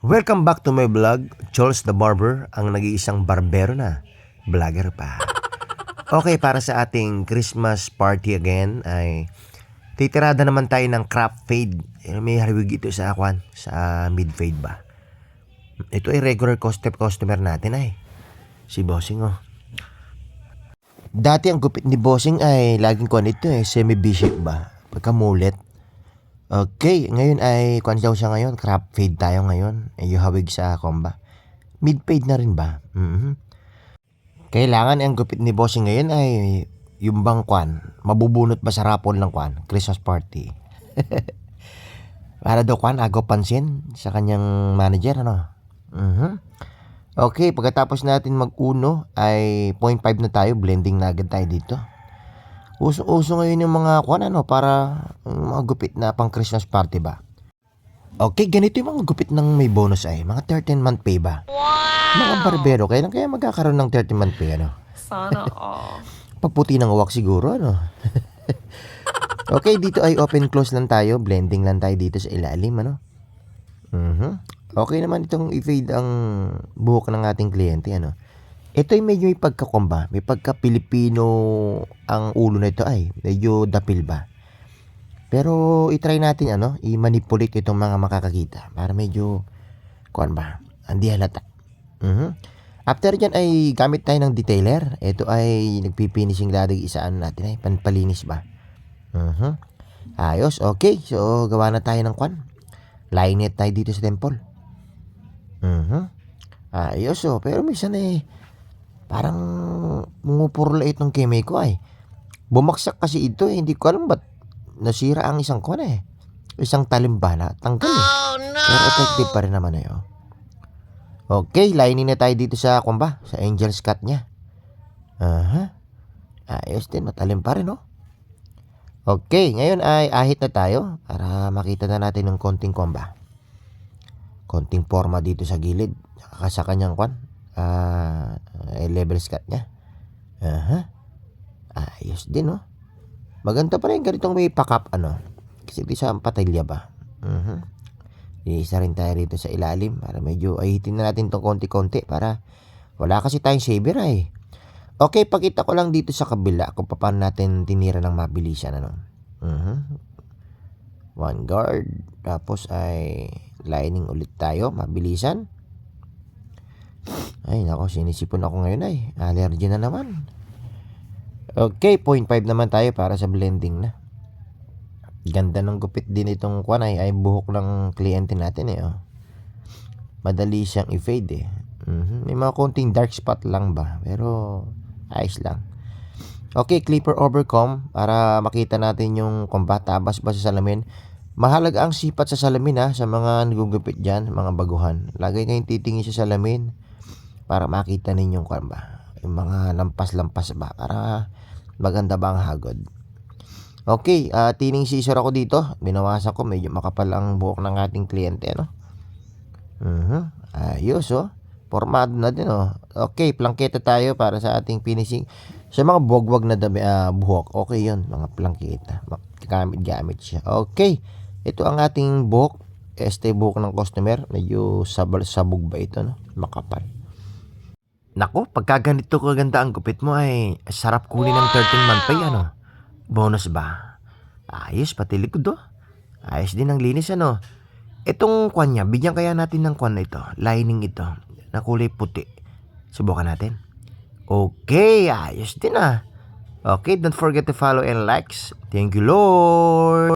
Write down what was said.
Welcome back to my vlog, Charles the Barber, ang nag-iisang barbero na, vlogger pa. Okay, para sa ating Christmas party again, ay titirada naman tayo ng crop fade. May haliwig ito sa akwan, sa mid fade ba. Ito ay regular customer natin ay, si Bossing oh. Dati ang gupit ni Bossing ay laging kuwan ito semi-bishop ba, pagkamulit. Okay, ngayon ay kuan daw siya ngayon, crop fade tayo ngayon. Yung hawig sa komba. Mid fade na rin ba? Kailangan ang gupit ni Bossing ngayon ay yung bang kuan, mabubunot ba sa rapol ng kuan, Christmas party. Para daw kuan agaw pansin sa kanyang manager ano. Okay, pagkatapos natin mag-uno ay 0.5 na tayo, blending na agad tayo dito. Uso ngayon yung mga kuan ano para mga gupit na pang Christmas party ba. Okay, ganito yung mga gupit ng may bonus ay mga 13-month pay ba. Wow! Mga barbero, kaya magkakaroon ng 13-month pay ano. Sana all. Pagputi ng uwak siguro ano. Okay, dito ay open close lang tayo, blending lang tayo dito sa ilalim ano. Okay naman itong i-fade ang buhok ng ating kliyente ano. Ito ay medyo may pagkakomba, may pagka-Pilipino ang ulo na ito ay, medyo dapil ba. Pero i-try natin ano, i-manipulate itong mga makakakita para medyo, kuan ba, hindi halata. After dyan ay gamit tayo ng detailer. Ito ay nagpifinishing ladig isaan natin ay, panpalinis ba. Ayos, okay. So, gawa na tayo ng kuan. Line it tayo dito sa temple. Ayos oh, pero minsan parang mumupurla itong keme ko ay. Bumaksak kasi ito hindi ko alam ba't nasira ang isang kuwan isang talimbana, tanggal Oh no! Pero effective pa rin naman Okay, lining na tayo dito sa kumba, sa angel's cut niya. Ayos din, matalim pa rin Okay, ngayon ay ahit na tayo para makita na natin ng konting kumba. Konting forma dito sa gilid, sa kanyang kuwan. Level cut niya. Ayos din Maganda pa rin ganitong may pakap ano. Kasi di sa patilya ba. Isa rin tayo rito sa ilalim para medyo ahitin na natin tong konti-konti para wala kasi tayong shaver ay. Okay, pakita ko lang dito sa kabila kung paano natin tinira ng mabilisan ano. One guard, tapos ay lining ulit tayo, mabilisan. Ay nako, sinisipon ako ngayon ay. Allergy na naman. Okay, 0.5 naman tayo para sa blending na. Ganda ng gupit din itong kuwan ay buhok ng kliyente natin Madali siyang i-fade May mga konting dark spot lang ba, pero ayos lang. Okay, clipper overcomb para makita natin yung combat tabas ba sa salamin. Mahalaga ang sipat sa salamin sa mga nagugupit dyan, mga baguhan. Lagay kayong titingin sa salamin para makita ninyo yung mga lampas-lampas ba para maganda ba ang hagod. Okay, tining scissor ako dito. Binawasan ko, medyo makapal ang buhok ng ating kliyente Ayos formado na din Okay, plangketa tayo para sa ating finishing. Sa mga buwag-wag na buhok, okay yun, mga plangketa. Gamit siya. Okay, ito ang ating buhok. Buhok ng customer. Medyo sabog ba ito makapal. Nako, pagka ganito kaganda ang gupit mo ay sarap kunin ng 13-month pay Bonus ba? Ayos, pati likod Ayos din ang linis Itong kwan niya, bigyan kaya natin ng kwan na ito, lining ito, na kulay puti. Subukan natin. Okay, ayos din Okay, don't forget to follow and likes. Thank you Lord!